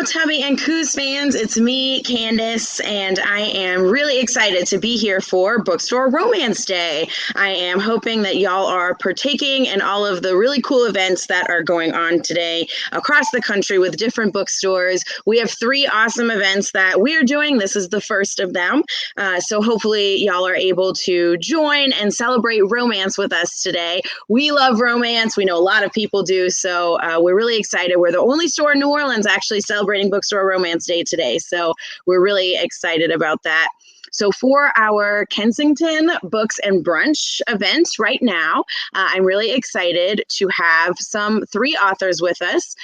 Tubby and Coos fans. It's me, Candace, and I am really excited to be here for Bookstore Romance Day. I am hoping that y'all are partaking in all of the really cool events that are going on today across the country with different bookstores. We have 3 awesome events that we are doing. This is the first of them. So hopefully y'all are able to join and celebrate romance with us today. We love romance. We know a lot of people do. So we're really excited. We're the only store in New Orleans actually celebrating Bookstore Romance Day today. So we're really excited about that. So for our Kensington Books and Brunch event right now, I'm really excited to have 3 authors with us.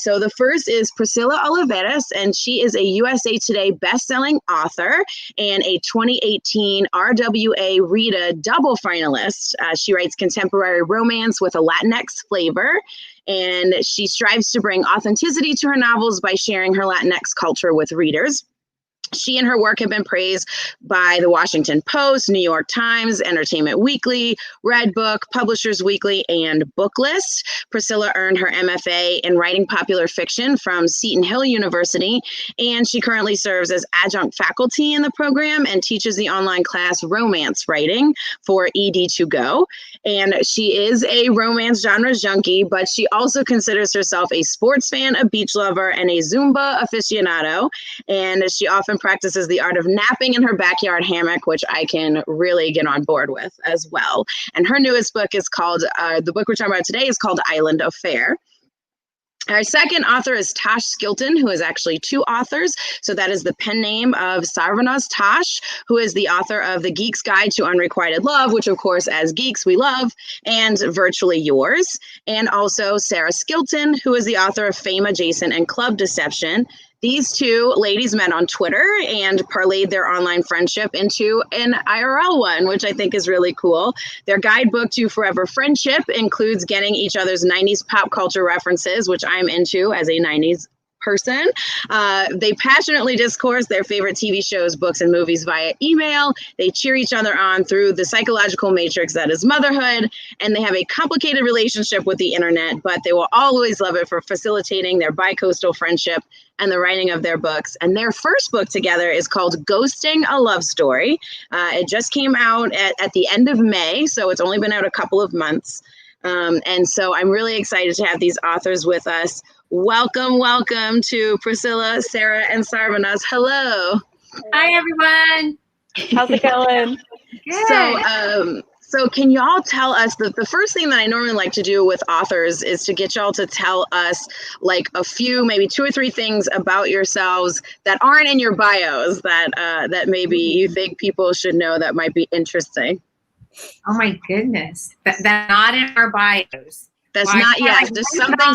So the first is Priscilla Oliveras, and she is a USA Today bestselling author and a 2018 RWA Rita double finalist. She writes contemporary romance with a Latinx flavor, and she strives to bring authenticity to her novels by sharing her Latinx culture with readers. She and her work have been praised by the Washington Post, New York Times, Entertainment Weekly, Redbook, Publishers Weekly, and Booklist. Priscilla earned her MFA in writing popular fiction from Seton Hill University, and she currently serves as adjunct faculty in the program and teaches the online class Romance Writing for ED2Go. And she is a romance genre junkie, but she also considers herself a sports fan, a beach lover, and a Zumba aficionado. And she often practices the art of napping in her backyard hammock, which I can really get on board with as well. And her newest book is called, the book we're talking about today is called Island Affair. Our second author is Tash Skilton, who is actually 2 authors. So that is the pen name of Sarvanas Tash, who is the author of The Geek's Guide to Unrequited Love, which of course, as geeks, we love, and Virtually Yours. And also Sarah Skilton, who is the author of Fame Adjacent and Club Deception. These 2 ladies met on Twitter and parlayed their online friendship into an IRL one, which I think is really cool. Their guidebook to forever friendship includes getting each other's 90s pop culture references, which I'm into as a 90s person. They passionately discourse their favorite TV shows, books, and movies via email. They cheer each other on through the psychological matrix that is motherhood, and they have a complicated relationship with the internet, but they will always love it for facilitating their bi-coastal friendship and the writing of their books. And their first book together is called Ghosting a Love Story. It just came out at the end of May, so it's only been out a couple of months. And so I'm really excited to have these authors with us. Welcome to Priscilla, Sarah, and Sarvanas. Hello. Hi, everyone. How's it going? Good. So can y'all tell us, the first thing that I normally like to do with authors is to get y'all to tell us like a few, maybe 2 or 3 things about yourselves that aren't in your bios that maybe you think people should know that might be interesting. Oh my goodness. That's not in our bios. That's not yet. Just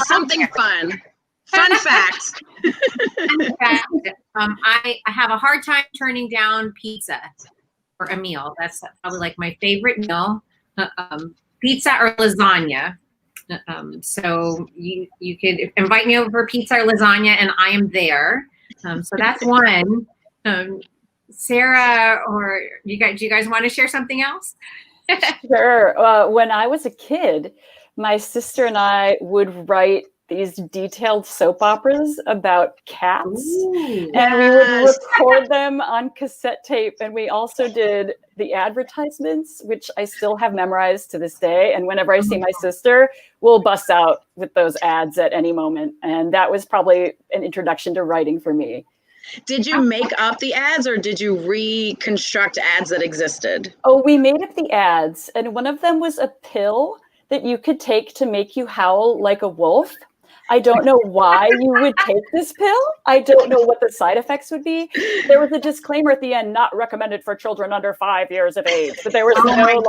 something fun. Fun fact. Fun fact. I have a hard time turning down pizza for a meal. That's probably like my favorite meal. Pizza or lasagna. So you could invite me over for pizza or lasagna, and I am there. So that's one. Sarah, or do you guys want to share something else? Sure. When I was a kid, my sister and I would write these detailed soap operas about cats. Ooh, and we would record them on cassette tape. And we also did the advertisements, which I still have memorized to this day. And whenever I see my sister, we'll bust out with those ads at any moment. And that was probably an introduction to writing for me. Did you make up the ads or did you reconstruct ads that existed? Oh, we made up the ads. And one of them was a pill that you could take to make you howl like a wolf. I don't know why you would take this pill. I don't know what the side effects would be. There was a disclaimer at the end, not recommended for children under 5 years of age, but there was no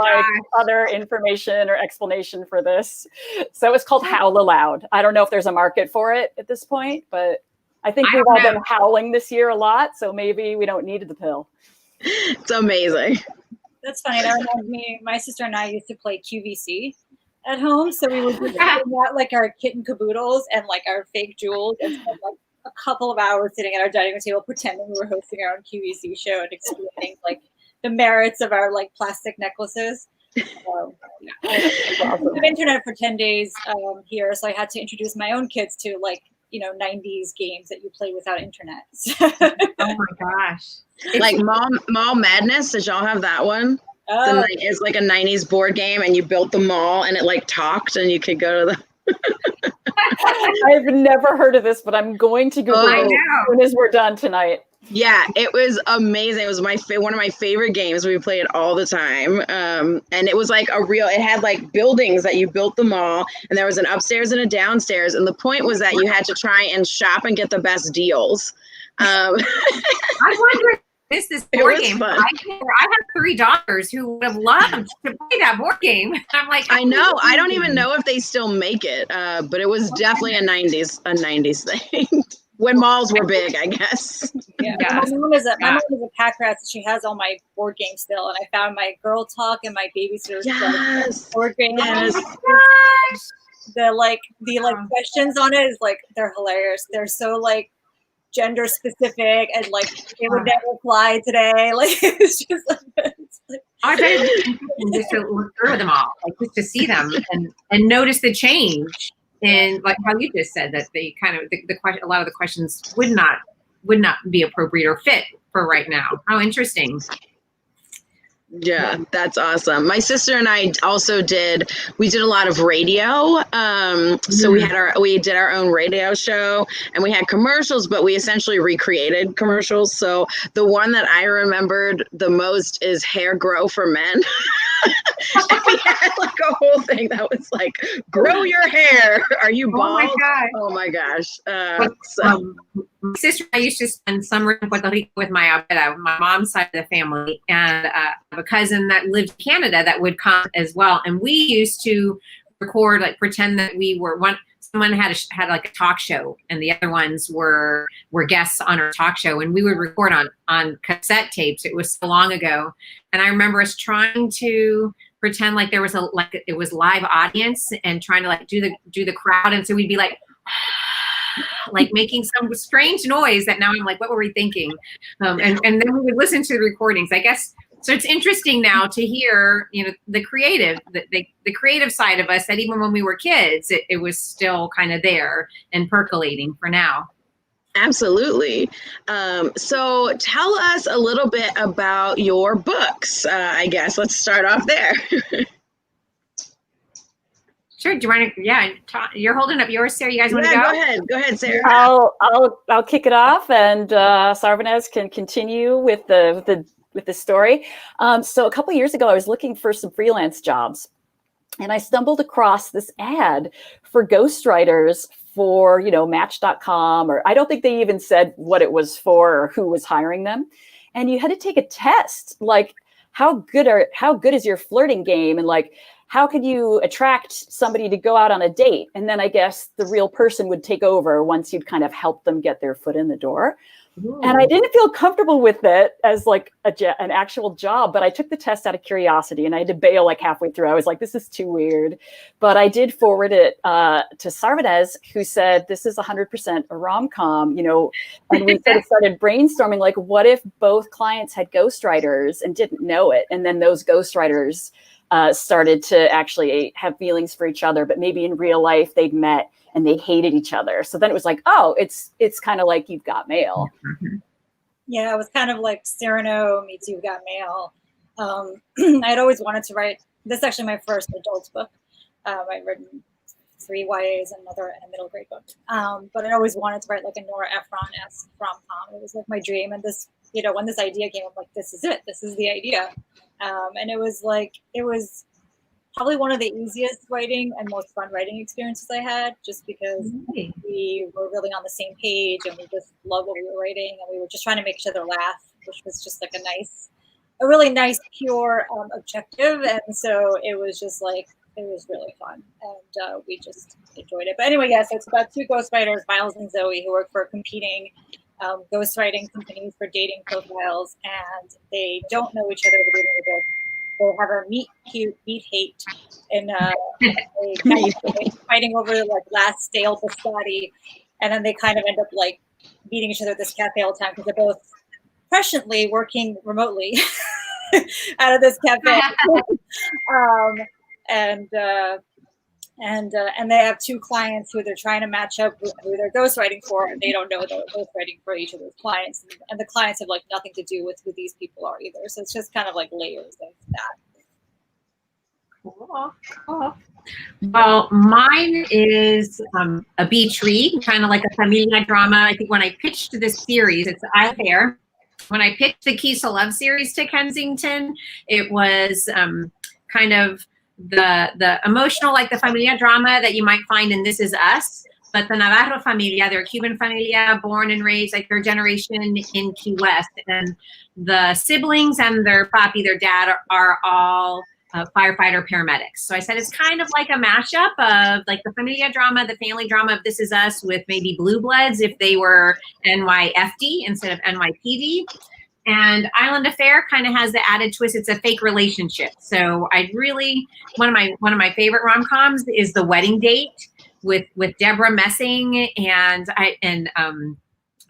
other information or explanation for this. So it's called Howl Aloud. I don't know if there's a market for it at this point, but I think we've all been howling this year a lot, so maybe we don't need the pill. It's amazing. That's funny. That reminds me, my sister and I used to play QVC at home, so we would just out like our kitten caboodles and like our fake jewels and spend like a couple of hours sitting at our dining room table pretending we were hosting our own QVC show and explaining like the merits of our like plastic necklaces. So, I have internet for 10 days here, so I had to introduce my own kids to like 90s games that you play without internet. Oh my gosh. Like Mall Madness. Did y'all have that one? Oh, It's like a 90s board game, and you built the mall, and it like talked, and you could go to the. I've never heard of this, but I'm going to Google I it as know. soon as we're done tonight. Yeah, it was amazing. It was one of my favorite games. We played all the time. And it was like it had like buildings that you built the mall, and there was an upstairs and a downstairs. And the point was that you had to try and shop and get the best deals. I wonder if this It board was game. fun. I have 3 daughters who would have loved to play that board game. I'm like, I know. I don't even know if they still make it, but it was definitely a 90s thing. When malls were big, I guess. yeah. Yeah. My mom is a pack rat, so she has all my board games still, and I found my Girl Talk and my Babysitter's Club Yes. board games. Yes. The questions on it is like, they're hilarious. They're so like gender specific, and like it would never fly today. Like it's just I bet it's interesting just to look through them all, like just to see them and notice the change. And like how you just said that they kind of a lot of the questions would not be appropriate or fit for right now. How interesting. Yeah, that's awesome. My sister and I also did a lot of radio. So we did our own radio show, and we had commercials, but we essentially recreated commercials. So the one that I remembered the most is Hair Grow for Men. And we had like a whole thing that was like, grow your hair. Are you bald? Oh my gosh. My sister and I used to spend summer in Puerto Rico with my mom's side of the family, and I have a cousin that lived in Canada that would come as well. And we used to record, like pretend that we were someone had like a talk show, and the other ones were guests on our talk show, and we would record on cassette tapes. It was so long ago, and I remember us trying to pretend like there was it was live audience, and trying to like do the crowd, and so we'd be like making some strange noise that now I'm like, what were we thinking? And then we would listen to the recordings, I guess. So it's interesting now to hear, the creative side of us, that even when we were kids, it was still kind of there and percolating for now. Absolutely. So tell us a little bit about your books. I guess let's start off there. Sure. Do you want to? Yeah, you're holding up yours, Sarah. You guys want to go? Go ahead, Sarah. I'll kick it off, and Sarvanez can continue with the story. So a couple years ago, I was looking for some freelance jobs, and I stumbled across this ad for ghostwriters for Match.com, or I don't think they even said what it was for or who was hiring them. And you had to take a test, like how good is your flirting game, and like how could you attract somebody to go out on a date? And then I guess the real person would take over once you'd kind of help them get their foot in the door. Ooh. And I didn't feel comfortable with it as like an actual job, but I took the test out of curiosity, and I had to bail like halfway through. I was like, this is too weird. But I did forward it to Sarvanez, who said, this is 100% a rom-com, and we sort of started brainstorming, like, what if both clients had ghostwriters and didn't know it? And then those ghostwriters started to actually have feelings for each other, but maybe in real life they'd met and they hated each other. So then it was like, oh, it's kind of like You've Got Mail. Yeah, it was kind of like Cyrano meets You've Got Mail. I'd always wanted to write. This is actually my first adult book. I've written 3 YAs and another middle grade book. But I always wanted to write like a Nora Ephron-esque rom-com. It was like my dream. And this, when this idea came, I'm like, this is it. This is the idea. And it was probably one of the easiest writing and most fun writing experiences I had, just because we were really on the same page, and we just loved what we were writing, and we were just trying to make each other laugh, which was just like a really nice, pure objective. And so it was just like, it was really fun, and we just enjoyed it. But anyway, yes, it's about 2 ghostwriters, Miles and Zoe, who work for competing ghostwriting companies for dating profiles, and they don't know each other at the beginning of the book. They have a meet cute, meet hate, and they fighting over like last stale biscotti, and then they kind of end up like meeting each other at this cafe all the time, because they're both presciently working remotely out of this cafe. and they have two clients who they're trying to match up with, who they're ghostwriting for, and they don't know they're ghostwriting for each of those clients, and the clients have like nothing to do with who these people are either. So it's just kind of like layers of that. Cool. Cool. Well, mine is a beach read, kind of like a familia drama. I think when I pitched this series, it's I Fair. When I pitched the Keys to Love series to Kensington, it was kind of the emotional, like the familia drama that you might find in This Is Us. But the Navarro familia, they're a Cuban familia, born and raised like third generation in Key West. And the siblings and their papi, their dad, are all firefighter paramedics. So I said it's kind of like a mashup of like the familia drama, the family drama of This Is Us with maybe Blue Bloods if they were NYFD instead of NYPD. And Island Affair kind of has the added twist. It's a fake relationship. So I really, one of my favorite rom-coms is The Wedding Date with Deborah Messing and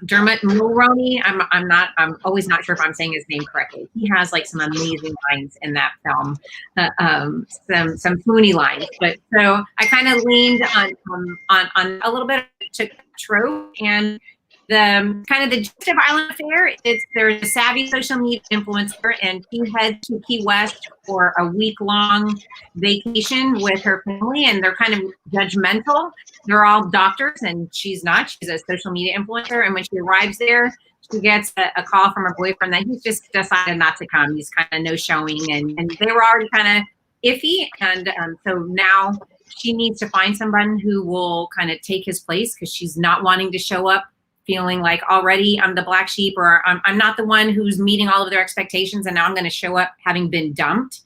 Dermot Mulroney. I'm always not sure if I'm saying his name correctly. He has like some amazing lines in that film, some swoony lines. But so I kind of leaned on a little bit of trope and the kind of the gist of Island Affair. There's a savvy social media influencer, and she heads to Key West for a week-long vacation with her family, and they're kind of judgmental. They're all doctors, and she's not. She's a social media influencer, and when she arrives there, she gets a call from her boyfriend that he's just decided not to come. He's kind of no showing, and they were already kind of iffy, and so now she needs to find someone who will kind of take his place because she's not wanting to show up feeling like already I'm the black sheep, or I'm not the one who's meeting all of their expectations, and now I'm going to show up having been dumped.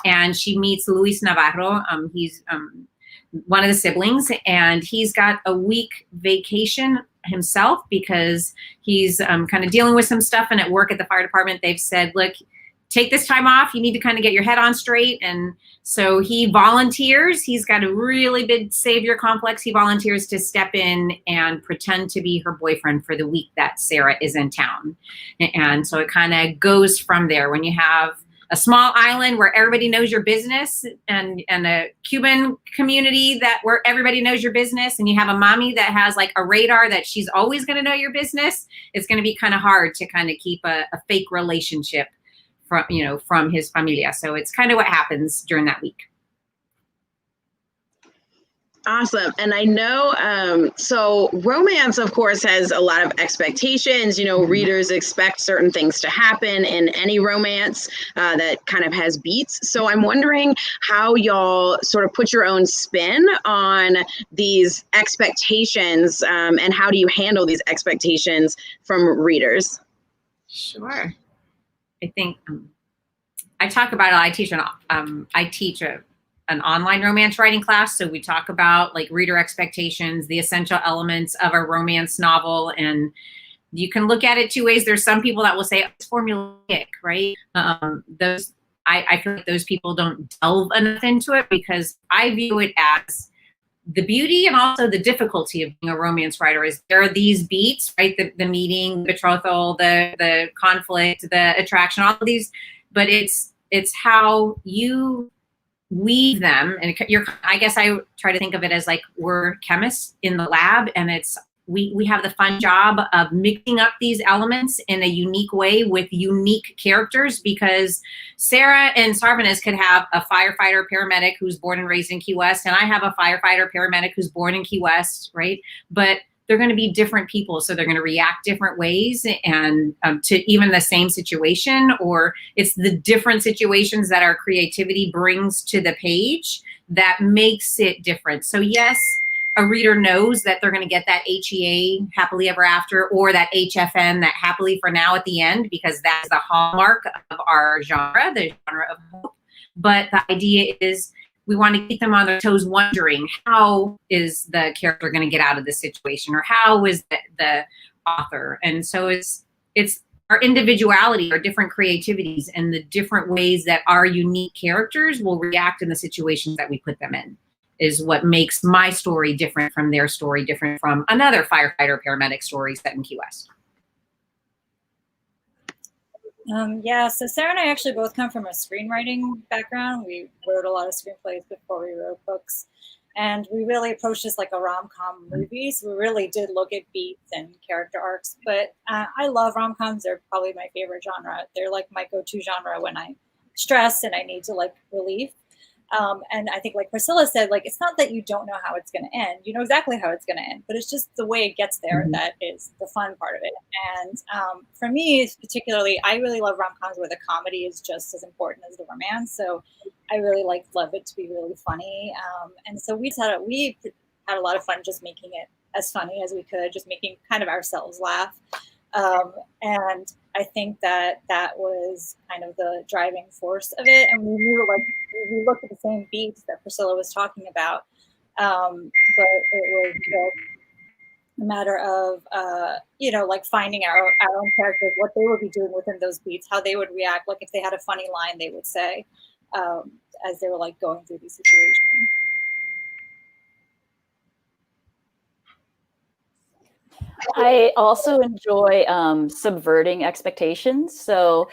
And she meets Luis Navarro. He's one of the siblings, and he's got a week vacation himself because he's kind of dealing with some stuff. And at work at the fire department, they've said, look, take this time off. You need to kind of get your head on straight. And so he volunteers. He's got a really big savior complex. He volunteers to step in and pretend to be her boyfriend for the week that Sarah is in town. And so it kind of goes from there. When you have a small island where everybody knows your business, and a Cuban community where everybody knows your business, and you have a mommy that has like a radar that she's always going to know your business, it's going to be kind of hard to kind of keep a fake relationship from his familia. So it's kind of what happens during that week. Awesome. And I know, so romance, of course, has a lot of expectations. Readers expect certain things to happen in any romance that kind of has beats. So I'm wondering how y'all sort of put your own spin on these expectations, and how do you handle these expectations from readers? Sure. I think I talk about it. I teach an online romance writing class. So we talk about like reader expectations, the essential elements of a romance novel. And you can look at it two ways. There's some people that will say it's formulaic, right? I feel like those people don't delve enough into it, because I view it as the beauty and also the difficulty of being a romance writer is there are these beats, right? The meeting, the betrothal, the conflict, the attraction, all of these, but it's how you weave them. And I guess I try to think of it as like we're chemists in the lab, and we have the fun job of mixing up these elements in a unique way with unique characters, because Sarah and Sarvanis could have a firefighter paramedic who's born and raised in Key West, and I have a firefighter paramedic who's born in Key West, right? But they're going to be different people, so they're going to react different ways, and to even the same situation, or it's the different situations that our creativity brings to the page that makes it different. So yes, a reader knows that they're going to get that HEA, happily ever after, or that HFN, that happily for now at the end, because that's the hallmark of our genre, the genre of hope. But the idea is we want to keep them on their toes, wondering how is the character going to get out of this situation, or how is the author. And so it's our individuality, our different creativities, and the different ways that our unique characters will react in the situations that we put them in is what makes my story different from their story, different from another firefighter paramedic story set in Key West. Yeah, so Sarah and I actually both come from a screenwriting background. We wrote a lot of screenplays before we wrote books. And we really approached this like a rom-com movie. So we really did look at beats and character arcs. But I love rom-coms. They're probably my favorite genre. They're like my go-to genre when I'm stressed and I need to like relief. And I think like Priscilla said, like, it's not that you don't know how it's going to end. You know exactly how it's going to end, but it's just the way it gets there that is the fun part of it. And for me, particularly, I really love rom-coms where the comedy is just as important as the romance. So I really love it to be really funny. And so we had a lot of fun just making it as funny as we could, just making kind of ourselves laugh. And I think that was kind of the driving force of it. And we knew, like, we looked at the same beats that Priscilla was talking about, but it was a matter of, like finding our own characters, what they would be doing within those beats, how they would react, like if they had a funny line they would say as they were like going through these situations. I also enjoy subverting expectations. So,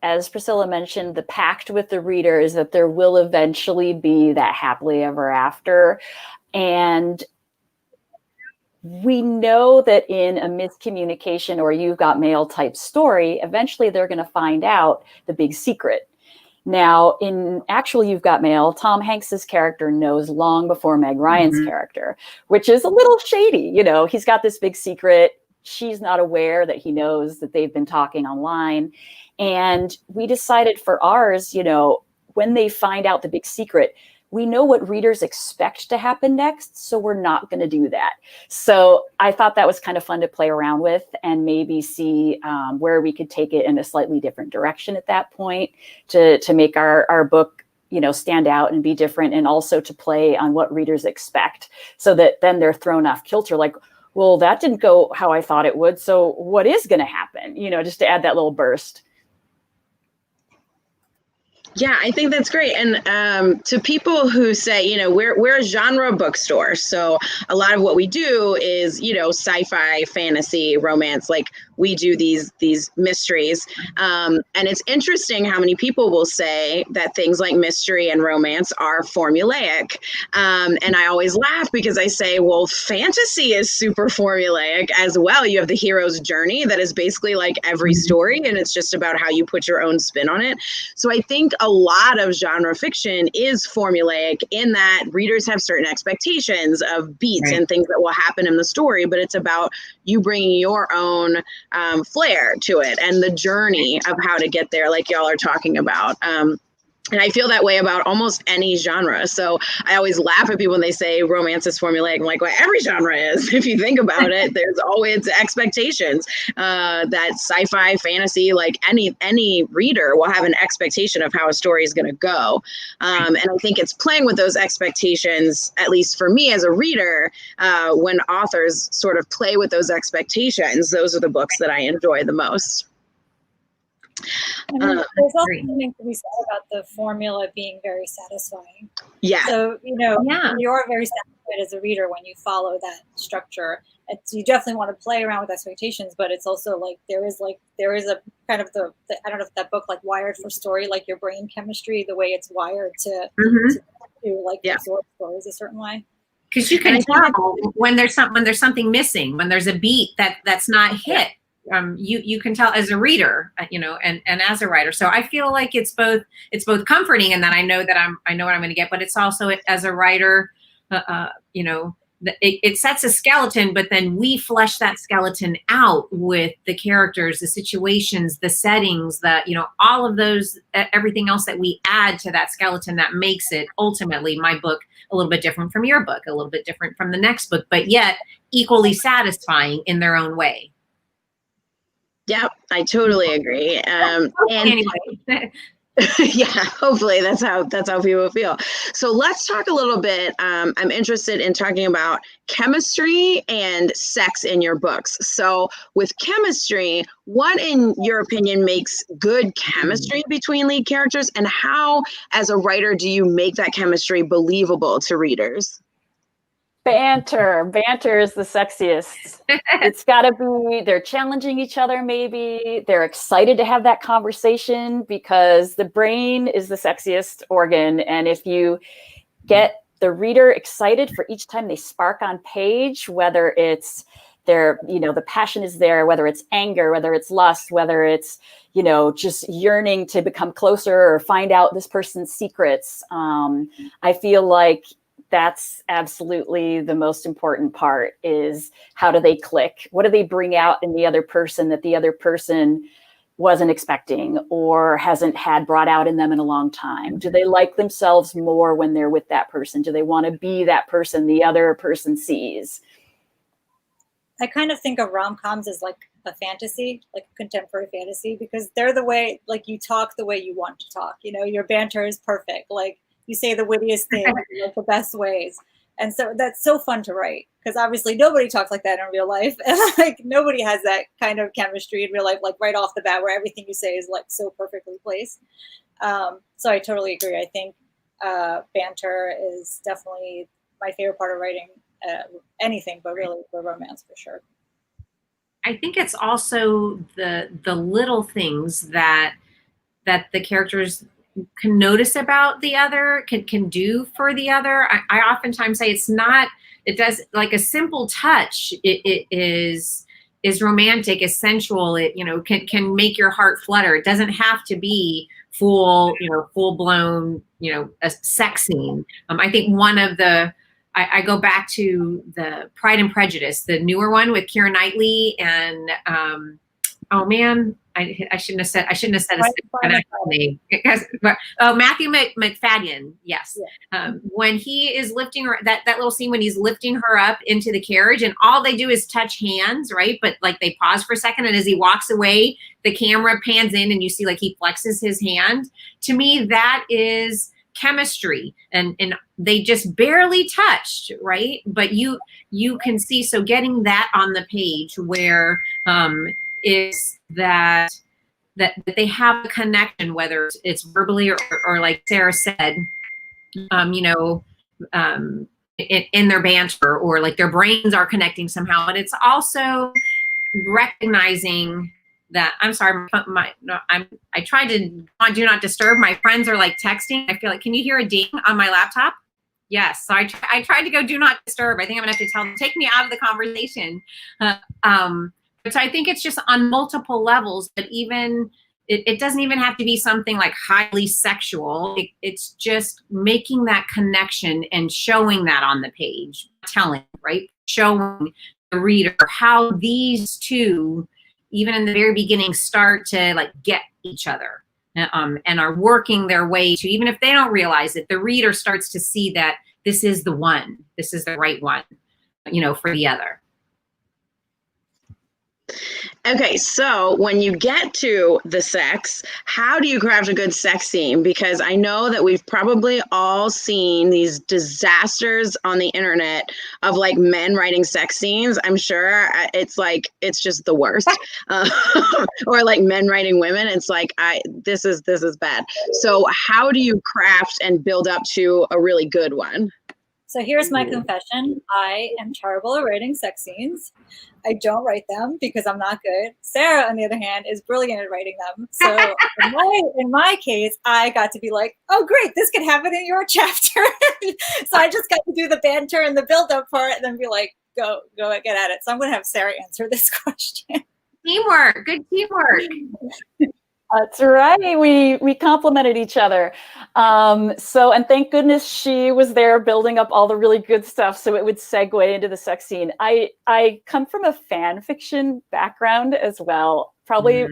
as Priscilla mentioned, the pact with the reader is that there will eventually be that happily ever after. And we know that in a miscommunication or you've got mail type story, eventually they're going to find out the big secret. Now, in actual You've Got Mail, Tom Hanks's character knows long before Meg Ryan's character, which is a little shady. He's got this big secret. She's not aware that he knows that they've been talking online. And we decided for ours, when they find out the big secret, we know what readers expect to happen next, so we're not going to do that. So I thought that was kind of fun to play around with and maybe see where we could take it in a slightly different direction at that point to make our book, stand out and be different, and also to play on what readers expect so that then they're thrown off kilter, like, well, that didn't go how I thought it would, so what is going to happen? Just to add that little burst. Yeah, I think that's great. And to people who say, we're a genre bookstore. So a lot of what we do is, sci-fi, fantasy, romance, like we do these mysteries. And it's interesting how many people will say that things like mystery and romance are formulaic. And I always laugh because I say, well, fantasy is super formulaic as well. You have the hero's journey that is basically like every story, and it's just about how you put your own spin on it. So I think a lot of genre fiction is formulaic in that readers have certain expectations of beats and things that will happen in the story, but it's about you bringing your own flair to it and the journey of how to get there, like y'all are talking about. And I feel that way about almost any genre. So I always laugh at people when they say romance is formulaic. I'm like, well, every genre is. If you think about it, there's always expectations that sci-fi, fantasy, like any reader will have an expectation of how a story is going to go. And I think it's playing with those expectations, at least for me as a reader, when authors sort of play with those expectations, those are the books that I enjoy the most. There's also something to be said about the formula being very satisfying. Yeah. So, you're very satisfied as a reader when you follow that structure. You definitely want to play around with expectations, but it's also like there is a kind of the I don't know if that book like Wired for Story, like your brain chemistry, the way it's wired to absorb stories a certain way. Because you can tell when there's something missing, when there's a beat that's not hit. You can tell as a reader, and as a writer. So I feel like it's both comforting in that I know what I'm going to get, but it's also as a writer, it sets a skeleton, but then we flesh that skeleton out with the characters, the situations, the settings, all of those, everything else that we add to that skeleton that makes it ultimately my book a little bit different from your book, a little bit different from the next book, but yet equally satisfying in their own way. Yeah, I totally agree. And anyway. Yeah, hopefully that's how people feel. So let's talk a little bit. I'm interested in talking about chemistry and sex in your books. So with chemistry, what in your opinion makes good chemistry between lead characters, and how as a writer do you make that chemistry believable to readers? Banter is the sexiest. It's got to be, they're challenging each other. Maybe they're excited to have that conversation because the brain is the sexiest organ. And if you get the reader excited for each time they spark on page, whether it's their, the passion is there, whether it's anger, whether it's lust, whether it's, just yearning to become closer or find out this person's secrets. I feel like that's absolutely the most important part, is how do they click? What do they bring out in the other person that the other person wasn't expecting or hasn't had brought out in them in a long time? Do they like themselves more when they're with that person? Do they want to be that person the other person sees? I kind of think of rom-coms as like a fantasy, like a contemporary fantasy, because they're the way, like, you talk the way you want to talk. Your banter is perfect. Like, you say the wittiest things, like the best ways. And so that's so fun to write, because obviously nobody talks like that in real life. And like, nobody has that kind of chemistry in real life, like right off the bat, where everything you say is like so perfectly placed. So I totally agree. I think banter is definitely my favorite part of writing anything, but really for romance, for sure. I think it's also the little things that the characters can notice about the other, can do for the other. I oftentimes say it does, like a simple touch, it is romantic, is sensual, it can make your heart flutter. It doesn't have to be full blown a sex scene. I think one of the I go back to the Pride and Prejudice, the newer one with Keira Knightley and oh man, I shouldn't have said his name. Matthew McFadden. Yes. Yeah. When he is lifting her, that little scene when he's lifting her up into the carriage, and all they do is touch hands, right? But like they pause for a second, and as he walks away, the camera pans in, and you see like he flexes his hand. To me, that is chemistry, and they just barely touched, right? But you can see, so getting that on the page where is that they have a connection, whether it's verbally or like Sarah said, in their banter, or like their brains are connecting somehow. But it's also recognizing that, I'm sorry, I tried to on do not disturb. My friends are like texting. I feel like, can you hear a ding on my laptop? Yes. So I tried to go do not disturb. I think I'm gonna have to tell them, take me out of the conversation. So I think it's just on multiple levels, but even it doesn't even have to be something like highly sexual. It's just making that connection and showing that on the page, telling, right? Showing the reader how these two, even in the very beginning, start to like get each other, and are working their way to, even if they don't realize it, the reader starts to see that this is the one, this is the right one, for the other. Okay, so when you get to the sex, how do you craft a good sex scene? Because I know that we've probably all seen these disasters on the internet of like men writing sex scenes. I'm sure it's just the worst. Or like men writing women. It's like, this is bad. So how do you craft and build up to a really good one? So here's my confession. I am terrible at writing sex scenes. I don't write them because I'm not good. Sarah, on the other hand, is brilliant at writing them. So in my case, I got to be like, oh, great, this could happen in your chapter. So I just got to do the banter and the build-up part and then be like, go get at it. So I'm going to have Sarah answer this question. Teamwork, good teamwork. That's right. We complimented each other. And thank goodness she was there building up all the really good stuff so it would segue into the sex scene. I come from a fan fiction background as well. Probably,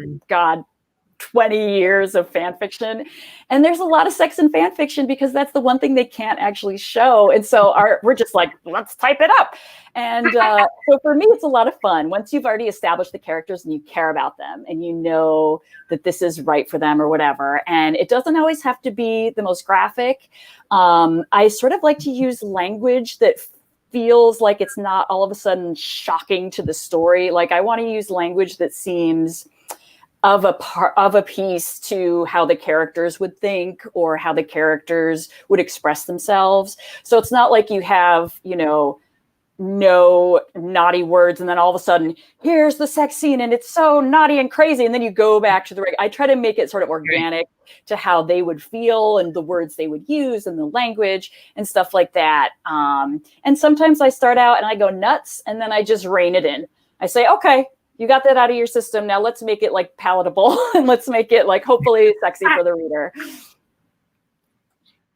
20 years of fan fiction. And there's a lot of sex in fan fiction because that's the one thing they can't actually show. And so we're just like, let's type it up. And so for me, it's a lot of fun. Once you've already established the characters and you care about them and you know that this is right for them or whatever. And it doesn't always have to be the most graphic. I sort of like to use language that feels like it's not all of a sudden shocking to the story. Like I want to use language that seems of a piece to how the characters would think or how the characters would express themselves. So it's not like you have, no naughty words, and then all of a sudden here's the sex scene and it's so naughty and crazy, and then you go back to I try to make it sort of organic to how they would feel and the words they would use and the language and stuff like that. And sometimes I start out and I go nuts, and then I just rein it in. I say, okay, you got that out of your system, now let's make it like palatable and let's make it like hopefully sexy for the reader.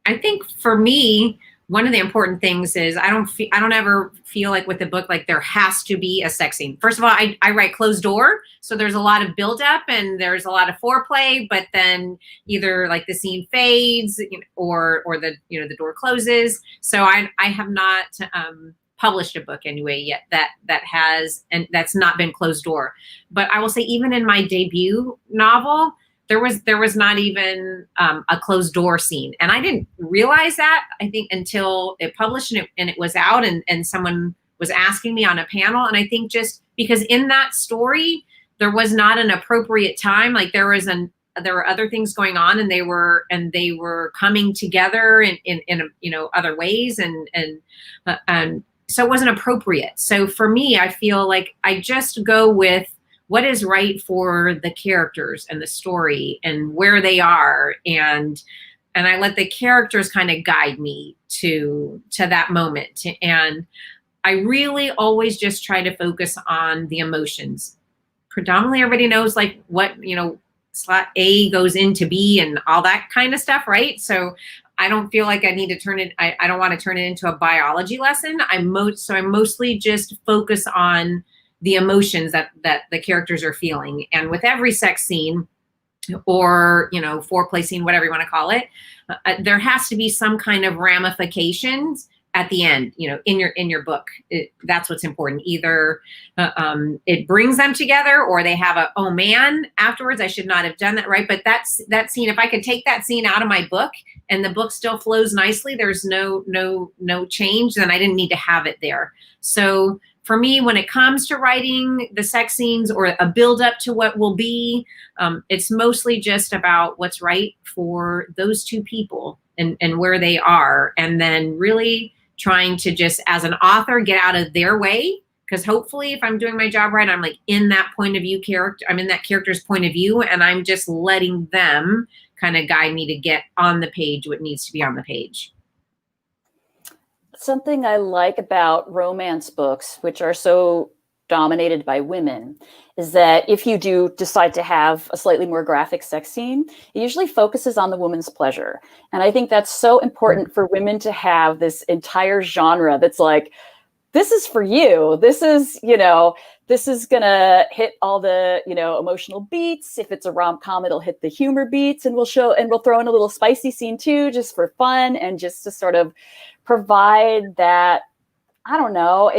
I think for me, one of the important things is I don't ever feel like with the book, like there has to be a sex scene. First of all, I write closed door. So there's a lot of buildup and there's a lot of foreplay, but then either like the scene fades or the door closes. So I have not published a book anyway yet that has, and that's not been closed door. But I will say even in my debut novel, there was not even a closed door scene. And I didn't realize that, I think, until it published and it was out and someone was asking me on a panel. And I think just because in that story, there was not an appropriate time. Like there were other things going on and they were coming together in other ways. And so it wasn't appropriate. So for me, I feel like I just go with what is right for the characters and the story and where they are. And I let the characters kind of guide me to that moment. And I really always just try to focus on the emotions. Predominantly everybody knows like what, slot A goes into B and all that kind of stuff, right? So I don't feel like I need to turn it, I don't want to turn it into a biology lesson. I mostly just focus on the emotions that the characters are feeling. And with every sex scene or, foreplay scene, whatever you want to call it, there has to be some kind of ramifications at the end, in your book. That's what's important. Either it brings them together or they have oh man, afterwards, I should not have done that, right? But that scene, if I could take that scene out of my book and the book still flows nicely, there's no change, then I didn't need to have it there. So for me, when it comes to writing the sex scenes or a build up to what will be, it's mostly just about what's right for those two people and where they are. And then really trying to just, as an author, get out of their way. Because hopefully if I'm doing my job right, I'm like in that point of view character, I'm in that character's point of view, and I'm just letting them kind of guide me to get on the page what needs to be on the page. Something I like about romance books, which are so dominated by women, is that if you do decide to have a slightly more graphic sex scene, it usually focuses on the woman's pleasure. And I think that's so important for women to have this entire genre that's like, this is for you. This is, this is going to hit all the, emotional beats. If it's a rom-com, it'll hit the humor beats, and we'll throw in a little spicy scene too, just for fun and just to sort of provide that, I don't know,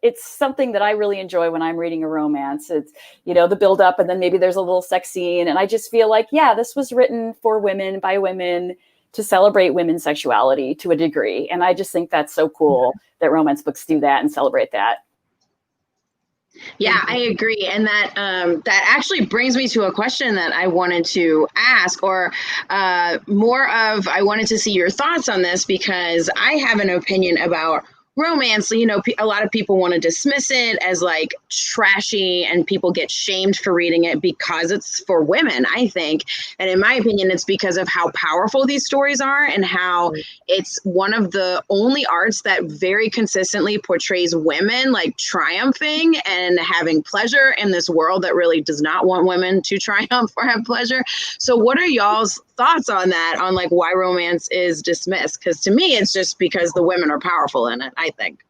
it's something that I really enjoy when I'm reading a romance. It's, the build up, and then maybe there's a little sex scene. And I just feel like, yeah, this was written for women by women to celebrate women's sexuality to a degree. And I just think that's so cool that romance books do that and celebrate that. Yeah, I agree. And that actually brings me to a question that I wanted to ask, or I wanted to see your thoughts on this, because I have an opinion about romance. A lot of people want to dismiss it as like trashy, and people get shamed for reading it because it's for women, I think. And in my opinion, it's because of how powerful these stories are and how it's one of the only arts that very consistently portrays women like triumphing and having pleasure in this world that really does not want women to triumph or have pleasure. So what are y'all's thoughts on that, on like why romance is dismissed? Because to me, it's just because the women are powerful in it, I think.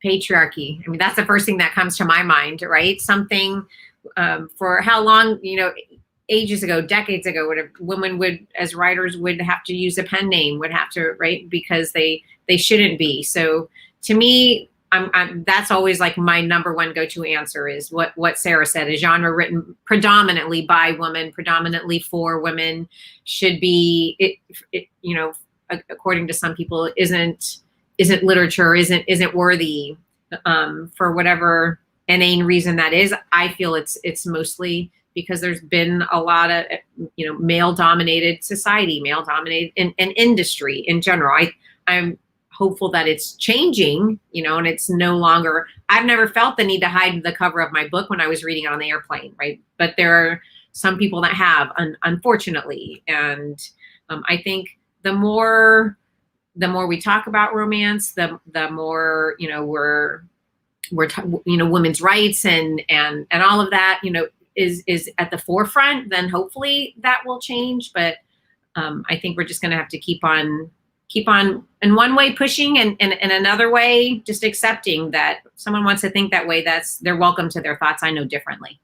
Patriarchy. I mean, that's the first thing that comes to my mind, right? Something for how long, ages ago, decades ago, women would, as writers, would have to use a pen name, would have to, right? Because they shouldn't be. So to me, that's always like my number one go-to answer is what Sarah said. A genre written predominantly by women, predominantly for women, should be, according to some people, isn't literature, isn't worthy, for whatever inane reason that is. I feel it's mostly because there's been a lot of, male-dominated society, male-dominated in industry in general. I'm hopeful that it's changing, and it's no longer, I've never felt the need to hide the cover of my book when I was reading it on the airplane, right? But there are some people that have, unfortunately. And I think the more we talk about romance, the more, we're women's rights and all of that, is at the forefront, then hopefully that will change. But I think we're just going to have to keep on in one way pushing, and in another way just accepting that someone wants to think that way. They're welcome to their thoughts. I know differently.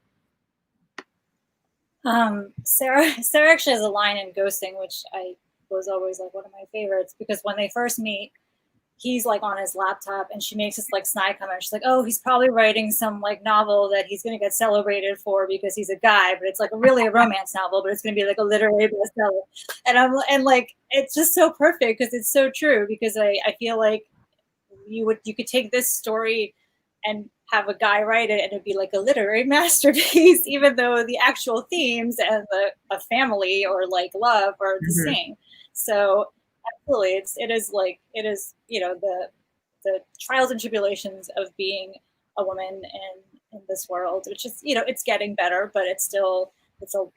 Sarah actually has a line in Ghosting, which I was always like one of my favorites, because when they first meet, he's like on his laptop and she makes this like snide comment. She's like, oh, he's probably writing some like novel that he's going to get celebrated for because he's a guy, but it's like really a romance novel, but it's going to be like a literary bestseller. And like, it's just so perfect because it's so true, because I feel like you could take this story and have a guy write it and it'd be like a literary masterpiece, even though the actual themes and a family or like love are the same. So absolutely, it is the trials and tribulations of being a woman in this world, which is, it's getting better, but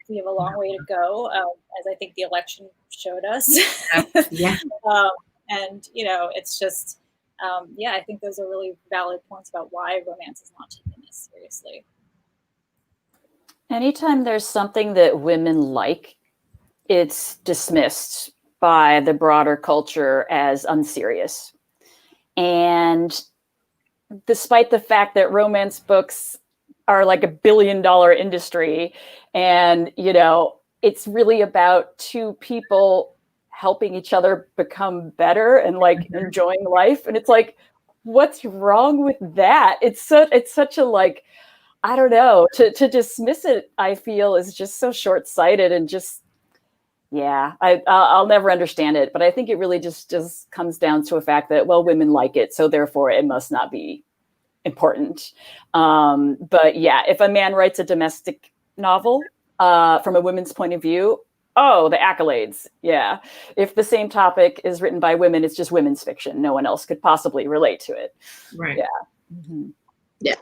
we have a long way to go, as I think the election showed us. Yeah. And it's just I think those are really valid points about why romance is not taken as seriously. Anytime there's something that women like, it's dismissed by the broader culture as unserious. And despite the fact that romance books are like $1 billion industry, and, it's really about two people helping each other become better and like enjoying life. And it's like, what's wrong with that? It's such a like, I don't know, to dismiss it, I feel, is just so short-sighted and just, yeah, I'll never understand it. But I think it really just comes down to a fact that, well, women like it, so therefore it must not be important. But yeah, if a man writes a domestic novel from a women's point of view, oh, the accolades. Yeah. If the same topic is written by women, it's just women's fiction. No one else could possibly relate to it. Right. Yeah. Mm-hmm. Yeah.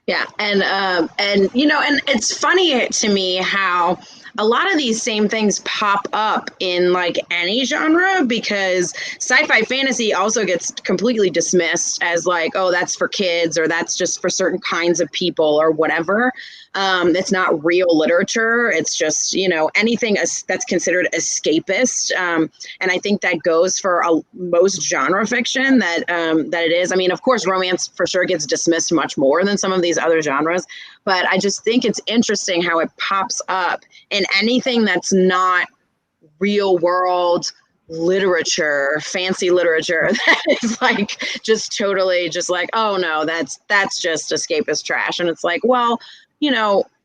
Yeah. And it's funny to me how a lot of these same things pop up in like any genre, because sci-fi fantasy also gets completely dismissed as like, oh, that's for kids, or that's just for certain kinds of people or whatever. It's not real literature. It's just, anything that's considered escapist. And I think that goes for most genre fiction that it is. I mean, of course, romance for sure gets dismissed much more than some of these other genres. But I just think it's interesting how it pops up in anything that's not real world literature, fancy literature, that is like just totally just like, oh no, that's just escapist trash. And it's like, well,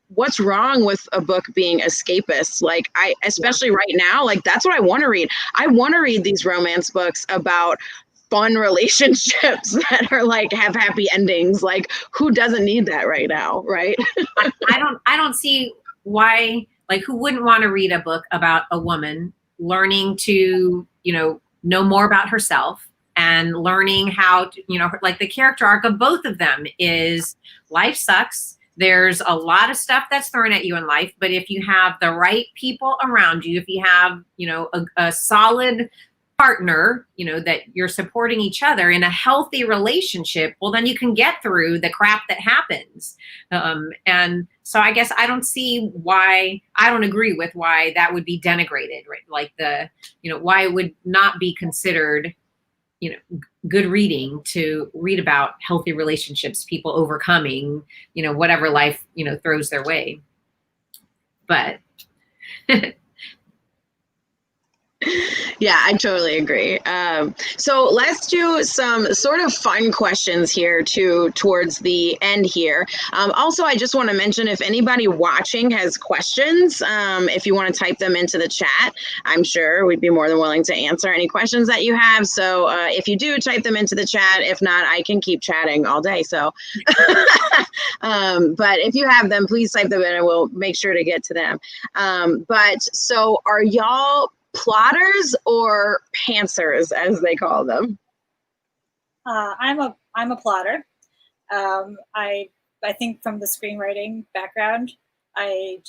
what's wrong with a book being escapist? Like, especially right now, like that's what I want to read. I want to read these romance books about fun relationships that are like have happy endings. Like, who doesn't need that right now, right? I don't see why, like, who wouldn't want to read a book about a woman learning to, know more about herself and learning how to, like the character arc of both of them is life sucks. There's a lot of stuff that's thrown at you in life, but if you have the right people around you, if you have, a solid partner, that you're supporting each other in a healthy relationship, well, then you can get through the crap that happens. And so I guess I don't agree with why that would be denigrated, right? Like why it would not be considered, good reading to read about healthy relationships, people overcoming, whatever life, throws their way. But yeah, I totally agree. So let's do some sort of fun questions here towards the end here. Also, I just want to mention, if anybody watching has questions, if you want to type them into the chat, I'm sure we'd be more than willing to answer any questions that you have. So if you do, type them into the chat. If not, I can keep chatting all day. So, but if you have them, please type them in and we'll make sure to get to them. But so are y'all plotters or pantsers, as they call them? I'm a plotter. I think from the screenwriting background, I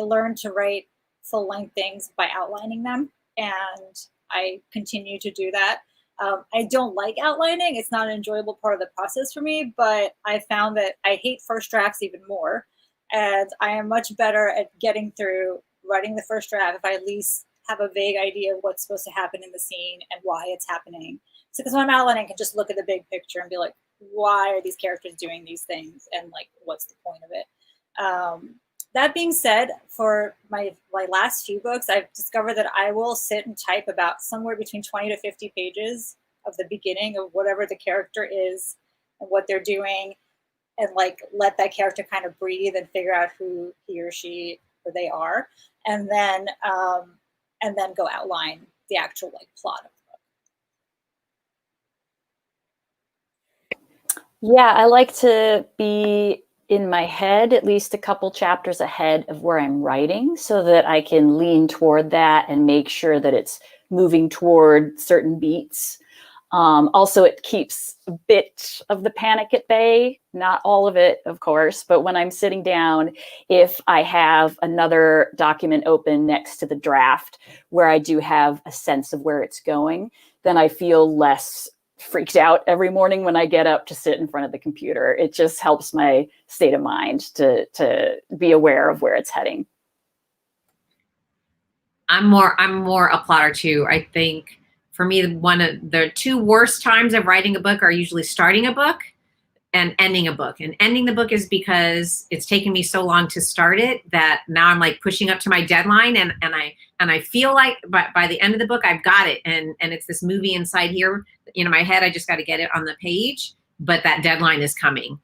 learned to write full length things by outlining them, and I continue to do that. I don't like outlining; it's not an enjoyable part of the process for me. But I found that I hate first drafts even more, and I am much better at getting through writing the first draft if I at least have a vague idea of what's supposed to happen in the scene and why it's happening. So because when I'm outlining, I can just look at the big picture and be like, why are these characters doing these things, and like what's the point of it. That being said, for my last few books, I've discovered that I will sit and type about somewhere between 20 to 50 pages of the beginning of whatever the character is and what they're doing, and like let that character kind of breathe and figure out who he or she or they are, and then go outline the actual like plot of the book. Yeah, I like to be in my head at least a couple chapters ahead of where I'm writing so that I can lean toward that and make sure that it's moving toward certain beats. Also, it keeps a bit of the panic at bay, not all of it, of course, but when I'm sitting down, if I have another document open next to the draft where I do have a sense of where it's going, then I feel less freaked out every morning when I get up to sit in front of the computer. It just helps my state of mind to be aware of where it's heading. I'm more a plotter too. I think for me, one of the two worst times of writing a book are usually starting a book and ending a book. And ending the book is because it's taken me so long to start it that now I'm like pushing up to my deadline, and I feel like by the end of the book I've got it, and it's this movie inside here, my head. I just got to get it on the page, but that deadline is coming.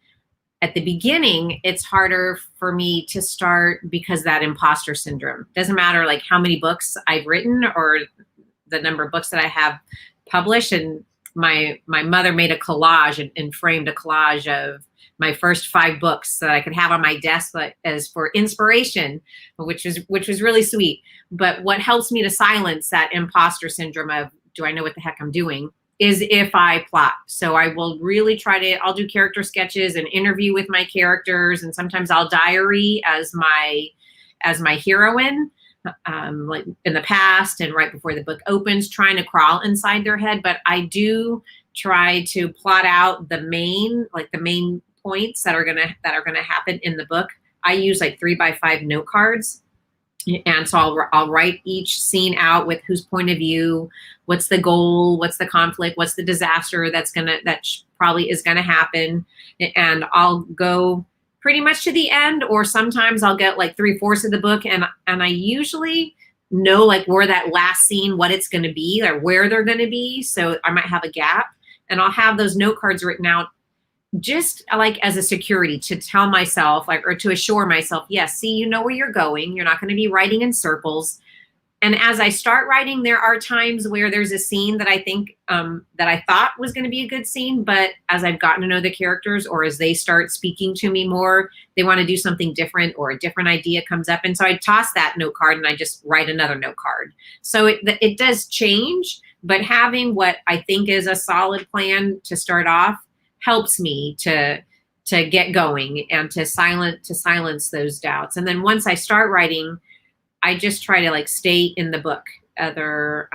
At the beginning, it's harder for me to start because that imposter syndrome. Doesn't matter like how many books I've written or the number of books that I have published. And my mother made a collage and framed a collage of my first 5 books that I could have on my desk as for inspiration, which was really sweet. But what helps me to silence that imposter syndrome of, do I know what the heck I'm doing, is if I plot. So I will really I'll do character sketches and interview with my characters. And sometimes I'll diary as my heroine, like in the past and right before the book opens, trying to crawl inside their head. But I do try to plot out the main points that are gonna happen in the book. I use like 3x5 note cards. And so I'll write each scene out with whose point of view, what's the goal, what's the conflict, what's the disaster that probably is gonna happen, and I'll go pretty much to the end, or sometimes I'll get like 3/4 of the book, and I usually know like where that last scene, what it's gonna be or where they're gonna be. So I might have a gap, and I'll have those note cards written out just like as a security to tell myself, like, or to assure myself, yes, see, you know where you're going. You're not going to be writing in circles. And as I start writing, there are times where there's a scene that I think that I thought was going to be a good scene, but as I've gotten to know the characters, or as they start speaking to me more, they want to do something different, or a different idea comes up. And so I toss that note card and I just write another note card. So it does change, but having what I think is a solid plan to start off helps me to get going and to silence those doubts. And then once I start writing, I just try to like stay in the book, either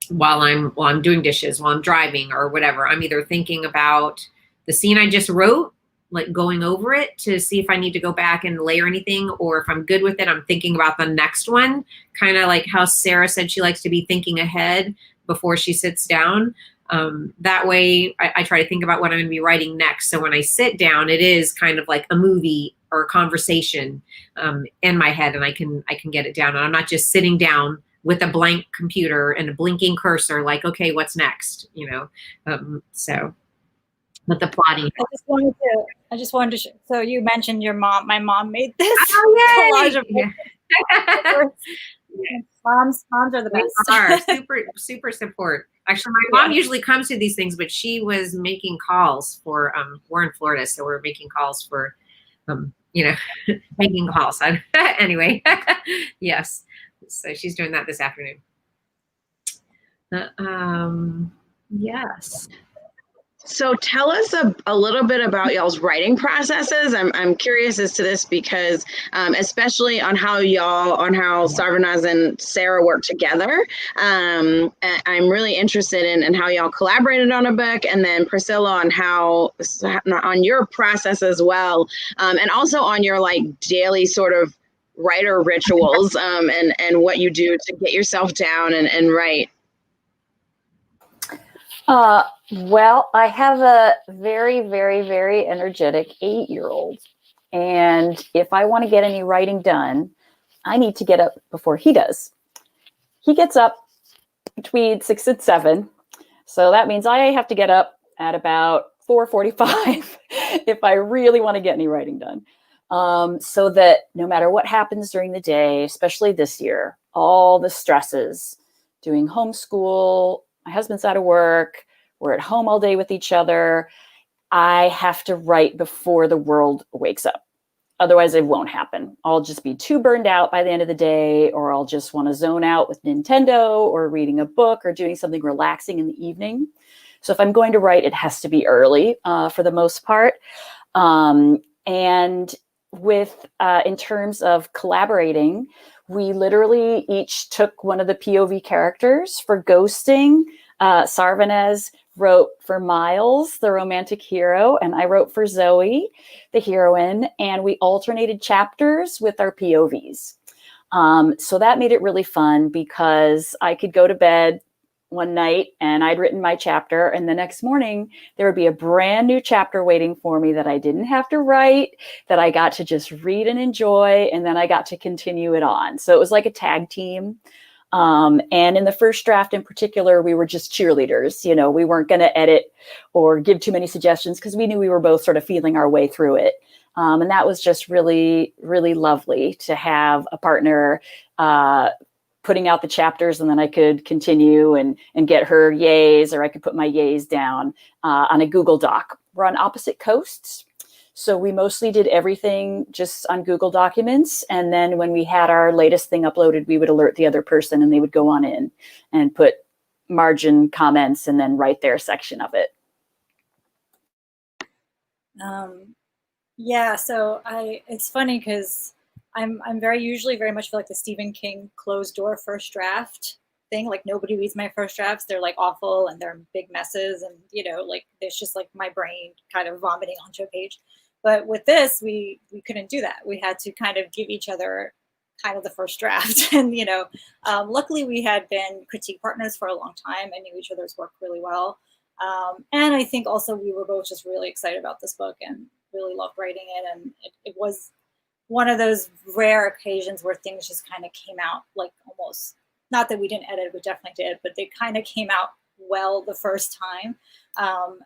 while I'm doing dishes, while I'm driving or whatever. I'm either thinking about the scene I just wrote, like going over it to see if I need to go back and layer anything, or if I'm good with it, I'm thinking about the next one, kind of like how Sarah said she likes to be thinking ahead before she sits down. That way I try to think about what I'm going to be writing next. So when I sit down, it is kind of like a movie or a conversation in my head, and I can get it down. And I'm not just sitting down with a blank computer and a blinking cursor like, okay, what's next? So, but the plotting. I just wanted to so you mentioned your mom. My mom made this collage of Moms are the best. They are super support. Actually, my mom usually comes to these things, but she was making calls for we're in Florida, so we're making calls for making calls. Anyway, yes. So she's doing that this afternoon. Yes. So tell us a little bit about y'all's writing processes. I'm curious as to this because especially on how Sarvanaz and Sarah work together. I'm really interested in how y'all collaborated on a book, and then Priscilla on your process as well, and also on your like daily sort of writer rituals, and what you do to get yourself down and write. Well, I have a very, very, very energetic 8-year-old. And if I want to get any writing done, I need to get up before he does. He gets up between 6 and 7. So that means I have to get up at about 4:45 if I really want to get any writing done. So that no matter what happens during the day, especially this year, all the stresses, doing homeschool, my husband's out of work, we're at home all day with each other, I have to write before the world wakes up. Otherwise, it won't happen. I'll just be too burned out by the end of the day, or I'll just want to zone out with Nintendo or reading a book or doing something relaxing in the evening. So if I'm going to write, it has to be early for the most part. And with in terms of collaborating, we literally each took one of the POV characters. For ghosting, Sarvanaz wrote for Miles, the romantic hero, and I wrote for Zoe, the heroine, and we alternated chapters with our POVs. So that made it really fun because I could go to bed one night and I'd written my chapter, and the next morning there would be a brand new chapter waiting for me that I didn't have to write, that I got to just read and enjoy, and then I got to continue it on. So it was like a tag team. And in the first draft in particular, we were just cheerleaders. You know, we weren't going to edit or give too many suggestions because we knew we were both sort of feeling our way through it. And that was just really, really lovely to have a partner putting out the chapters, and then I could continue and get her yays, or I could put my yays down on a Google Doc. We're on opposite coasts, so we mostly did everything just on Google Documents. And then when we had our latest thing uploaded, we would alert the other person and they would go on in and put margin comments and then write their section of it. Yeah, so it's funny because I'm usually very much feel like the Stephen King closed door first draft thing. Like nobody reads my first drafts. They're like awful and they're big messes, and you know, like it's just like my brain kind of vomiting onto a page. But with this, we couldn't do that. We had to kind of give each other kind of the first draft. And, you know, luckily we had been critique partners for a long time and knew each other's work really well. And I think also we were both just really excited about this book and really loved writing it. And it was one of those rare occasions where things just kind of came out like almost, not that we didn't edit, we definitely did, but they kind of came out well the first time.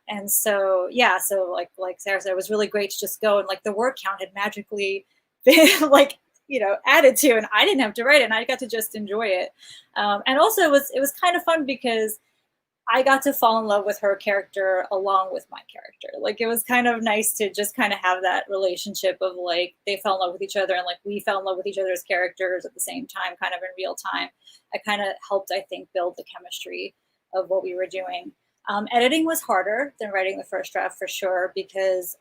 And so, yeah, so like Sarah said, it was really great to just go, and like the word count had magically been like, you know, added to, and I didn't have to write it, and I got to just enjoy it. And also it was kind of fun because I got to fall in love with her character along with my character. Like it was kind of nice to just kind of have that relationship of like they fell in love with each other and like we fell in love with each other's characters at the same time, kind of in real time. It kind of helped, I think, build the chemistry of what we were doing. Editing was harder than writing the first draft for sure, because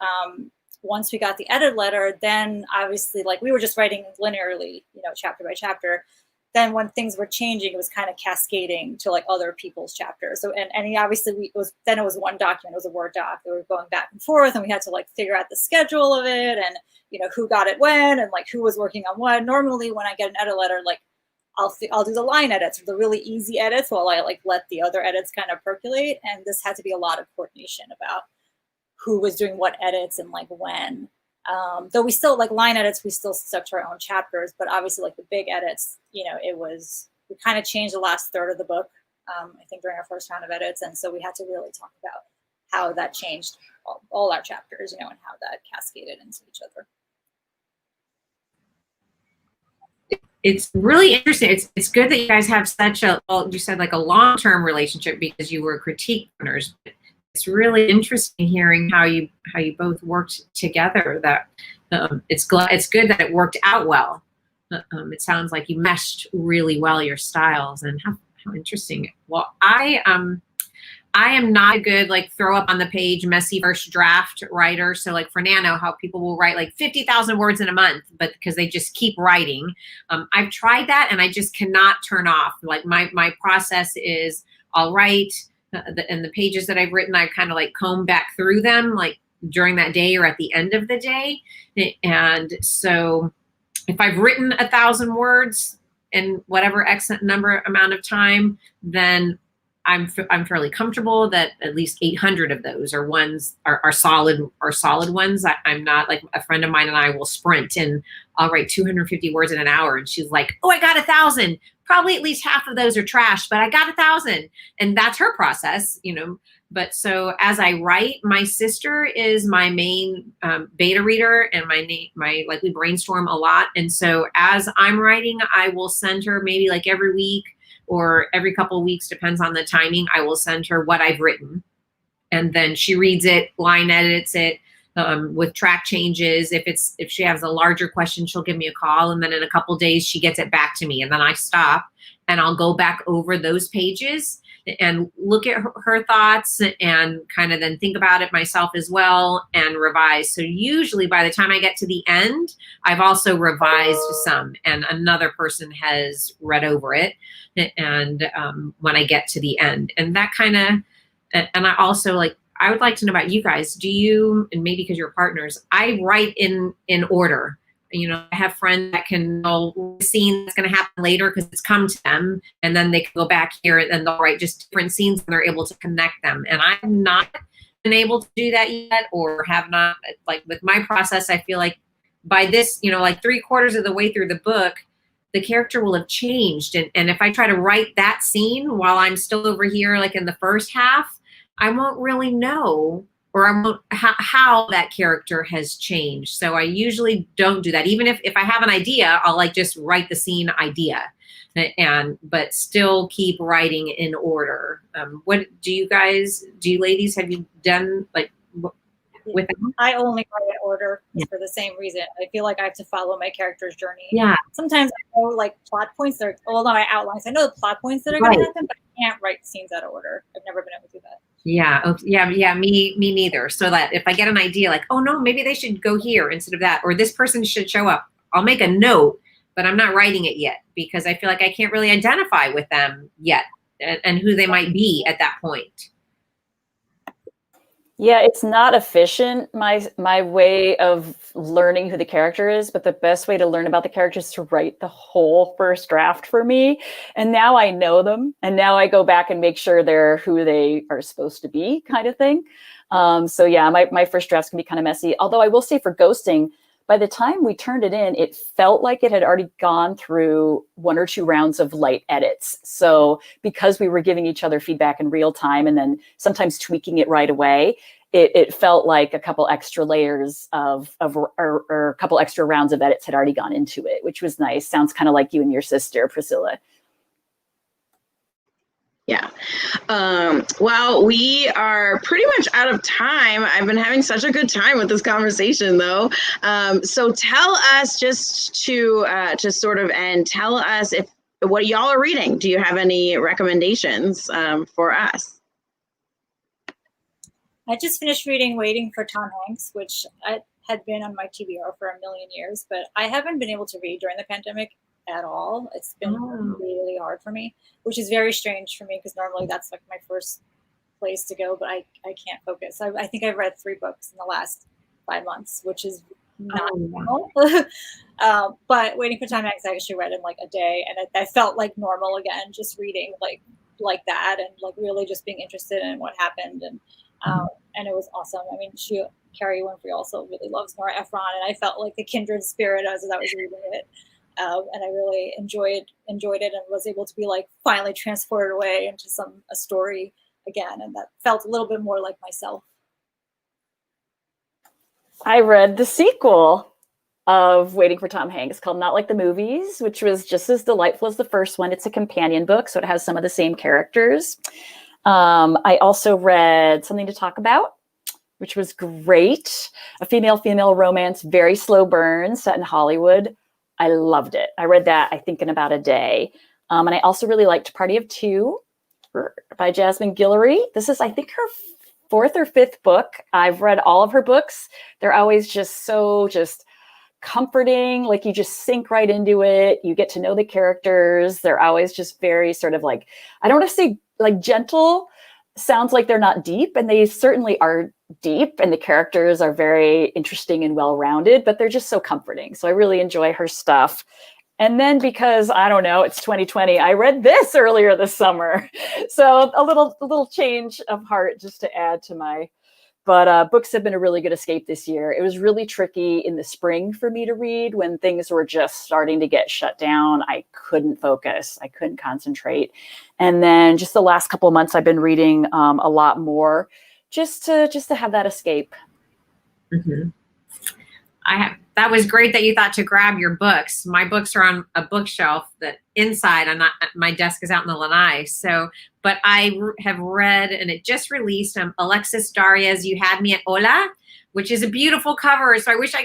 once we got the edit letter, then obviously like we were just writing linearly, you know, chapter by chapter. Then when things were changing, it was kind of cascading to like other people's chapters. So, and obviously it was one document, it was a Word doc. We were going back and forth and we had to like figure out the schedule of it and, you know, who got it when and like who was working on what. Normally when I get an edit letter, like I'll do the line edits, the really easy edits, while I like let the other edits kind of percolate. And this had to be a lot of coordination about who was doing what edits and like when. Though we still like line edits, we still stuck to our own chapters, but obviously like the big edits, you know, we kind of changed the last third of the book, I think during our first round of edits. And so we had to really talk about how that changed all our chapters, you know, and how that cascaded into each other. It's really interesting. It's good that you guys have such a, well, you said like a long-term relationship because you were critique partners. It's really interesting hearing how you both worked together. That it's good that it worked out well. It sounds like you meshed really well your styles, and how interesting. Well, I I am not a good like throw up on the page messy first draft writer. So like for Nano, how people will write like 50,000 words in a month, but because they just keep writing. I've tried that and I just cannot turn off. Like my process is I'll write and the pages that I've written, I kind of like comb back through them like during that day or at the end of the day. And so if I've written 1,000 words in whatever X number amount of time, then I'm fairly comfortable that at least 800 of those are ones are solid ones. I'm not like a friend of mine and I will sprint and I'll write 250 words in an hour. And she's like, oh, I got 1,000. Probably at least half of those are trash, but I got 1,000. And that's her process, you know. But so as I write, my sister is my main beta reader and my like we brainstorm a lot. And so as I'm writing, I will send her maybe like every week or every couple of weeks, depends on the timing, I will send her what I've written. And then she reads it, line edits it with track changes. If she has a larger question, she'll give me a call. And then in a couple of days, she gets it back to me. And then I stop and I'll go back over those pages and look at her thoughts and kind of then think about it myself as well and revise. So usually by the time I get to the end, I've also revised some and another person has read over it. And when I get to the end and that kind of, and I also like, I would like to know about you guys. Do you, and maybe because you're partners, I write in order. You know, I have friends that can know the scene that's going to happen later because it's come to them, and then they can go back here and they'll write just different scenes and they're able to connect them. And I've not been able to do that yet, or have not. Like with my process, I feel like by this, you know, like 3/4 of the way through the book, the character will have changed. And if I try to write that scene while I'm still over here, like in the first half, I won't really know or I won't how that character has changed. So I usually don't do that. Even if I have an idea, I'll like just write the scene idea but still keep writing in order. What do you ladies, have you done like with them? I only write in order for the same reason. I feel like I have to follow my character's journey. Yeah. Sometimes I know like plot points that are, well, not my outlines. I know the plot points that are going to happen, but I can't write scenes out of order. I've never been able to do that. Yeah. Me neither. So that if I get an idea like, oh no, maybe they should go here instead of that, or this person should show up, I'll make a note, but I'm not writing it yet because I feel like I can't really identify with them yet and who they might be at that point. Yeah, it's not efficient, my way of learning who the character is, but the best way to learn about the character is to write the whole first draft for me. And now I know them, and now I go back and make sure they're who they are supposed to be, kind of thing. So yeah, my first drafts can be kind of messy. Although I will say for ghosting, by the time we turned it in, it felt like it had already gone through 1 or 2 rounds of light edits. So because we were giving each other feedback in real time and then sometimes tweaking it right away, it felt like a couple extra layers or a couple extra rounds of edits had already gone into it, which was nice. Sounds kind of like you and your sister, Priscilla. Yeah. Well, we are pretty much out of time. I've been having such a good time with this conversation, though. So tell us, just to sort of end, tell us what y'all are reading. Do you have any recommendations for us? I just finished reading Waiting for Tom Hanks, which had been on my TBR for a million years, but I haven't been able to read during the pandemic at all. It's been really hard for me, which is very strange for me because normally that's like my first place to go, but I can't focus. I think I've read 3 books in the last 5 months, which is not normal. But Waiting for Tom Hanks I actually read in like a day, and I felt like normal again, just reading like that and like really just being interested in what happened, and it was awesome. I mean, Carrie Winfrey also really loves Nora Ephron, and I felt like a kindred spirit as I was reading it. And I really enjoyed it and was able to be like finally transported away into a story again. And that felt a little bit more like myself. I read the sequel of Waiting for Tom Hanks called Not Like the Movies, which was just as delightful as the first one. It's a companion book, so it has some of the same characters. I also read Something to Talk About, which was great. A female romance, very slow burn, set in Hollywood. I loved it. I read that, I think, in about a day. And I also really liked Party of Two, by Jasmine Guillory. This is, I think, her fourth or fifth book. I've read all of her books. They're always just comforting. Like, you just sink right into it. You get to know the characters. They're always just very sort of like, I don't want to say like gentle. Sounds like they're not deep, and they certainly are deep, and the characters are very interesting and well-rounded, but they're just so comforting. So I really enjoy her stuff. And then, because I don't know, it's 2020, I read this earlier this summer. So a little change of heart just to add to my, but books have been a really good escape this year. It was really tricky in the spring for me to read when things were just starting to get shut down. I couldn't focus. I couldn't concentrate. And then just the last couple of months, I've been reading a lot more just to have that escape. Mm-hmm. That was great that you thought to grab your books. My books are on a bookshelf that inside, my desk is out in the lanai. So, but I have read, and it just released, Alexis Daria's You Had Me at Hola, which is a beautiful cover. So I wish I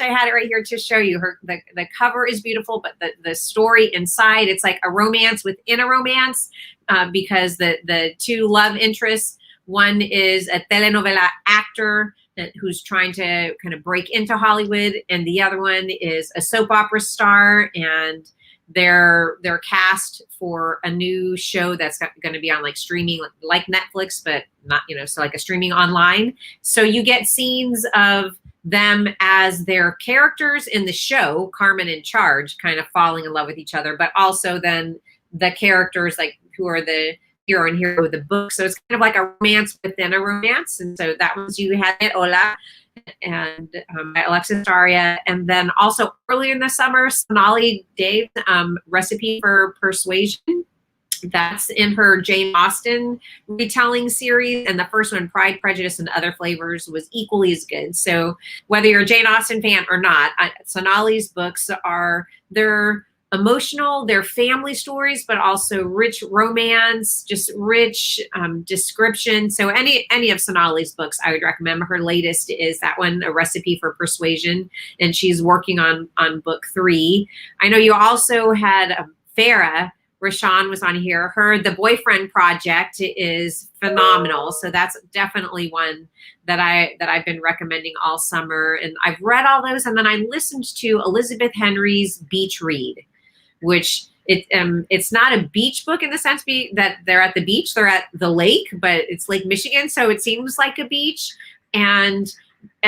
had it right here to show you. The cover is beautiful, but the story inside, it's like a romance within a romance, because the two love interests, one is a telenovela actor who's trying to kind of break into Hollywood, and the other one is a soap opera star, and they're cast for a new show that's going to be on like streaming, like Netflix, but not, so like a streaming online. So you get scenes of them as their characters in the show, Carmen and Charge, kind of falling in love with each other, but also then the characters like who are the hero and hero of the book. So it's kind of like a romance within a romance. And so that was You Had It, Hola, and by Alexis Daria. And then also earlier in the summer, Sonali Dave's Recipe for Persuasion. That's in her Jane Austen retelling series. And the first one, Pride, Prejudice, and Other Flavors, was equally as good. So whether you're a Jane Austen fan or not, Sonali's books they're emotional, they're family stories, but also rich romance, just rich description. So any of Sonali's books, I would recommend. Her latest is that one, A Recipe for Persuasion, and she's working on book 3. I know you also had Farah. Rashawn was on here. The Boyfriend Project is phenomenal. So that's definitely one that I've been recommending all summer. And I've read all those. And then I listened to Elizabeth Henry's Beach Read, which it's not a beach book in the sense that they're at the beach, they're at the lake, but it's Lake Michigan, so it seems like a beach. And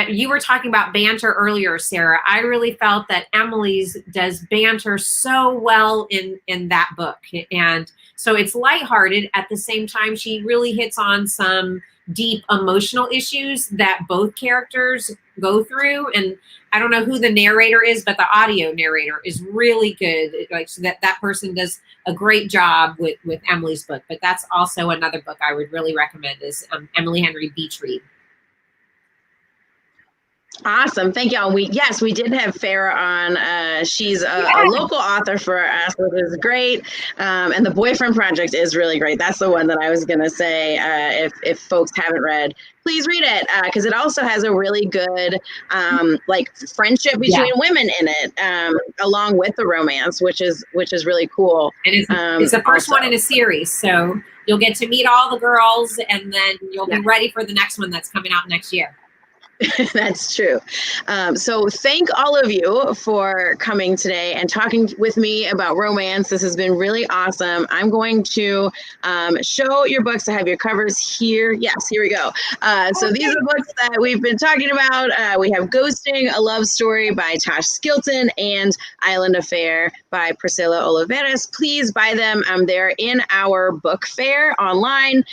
you were talking about banter earlier, Sarah. I really felt that Emily's does banter so well in that book. And so it's lighthearted. At the same time, she really hits on some deep emotional issues that both characters go through. And I don't know who the narrator is, but the audio narrator is really good. Like, so that person does a great job with Emily's book. But that's also another book I would really recommend is Emily Henry Beach Read. Awesome. Thank y'all. We did have Farah on. She's a local author for us, which is great. And The Boyfriend Project is really great. That's the one that I was going to say, if folks haven't read, please read it, because it also has a really good like friendship between women in it, along with the romance, which is really cool. And it's the first one in a series, so you'll get to meet all the girls, and then you'll be ready for the next one that's coming out next year. That's true. So thank all of you for coming today and talking with me about romance. This has been really awesome. I'm going to show your books. I have your covers here. Yes, here we go. So these are the books that we've been talking about. We have Ghosting, A Love Story by Tash Skilton, and Island Affair by Priscilla Oliveras. Please buy them. They're in our book fair online.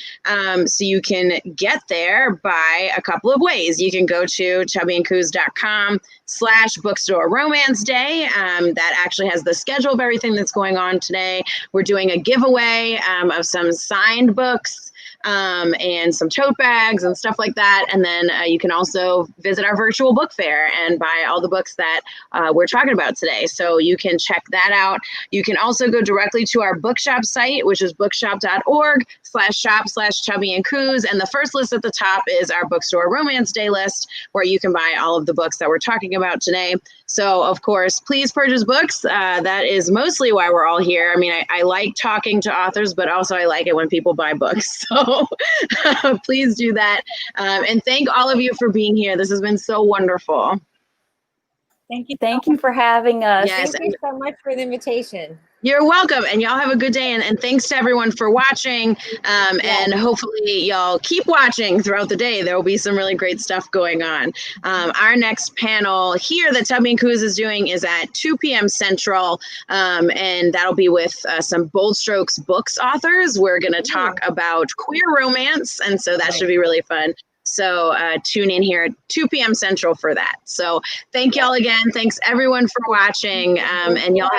So you can get there by a couple of ways. You can go to chubbyandcoos.com/bookstore romance day. That actually has the schedule of everything that's going on today. We're doing a giveaway of some signed books and some tote bags and stuff like that. And then you can also visit our virtual book fair and buy all the books that we're talking about today. So you can check that out. You can also go directly to our bookshop site, which is bookshop.org/shop/Chubby and Coos. And the first list at the top is our Bookstore Romance Day list, where you can buy all of the books that we're talking about today. So, of course, please purchase books. That is mostly why we're all here. I mean, I like talking to authors, but also I like it when people buy books. So please do that. And thank all of you for being here. This has been so wonderful. Thank you. Thank you for having us. Yes. Thank you so much for the invitation. You're welcome. And y'all have a good day. And thanks to everyone for watching. And hopefully y'all keep watching throughout the day. There will be some really great stuff going on. Our next panel here that Chubby and Coos is doing is at 2 p.m. Central. And that'll be with some Bold Strokes Books authors. We're going to talk about queer romance. And so that should be really fun. So tune in here at 2 p.m. Central for that. So thank y'all again. Thanks everyone for watching. And y'all have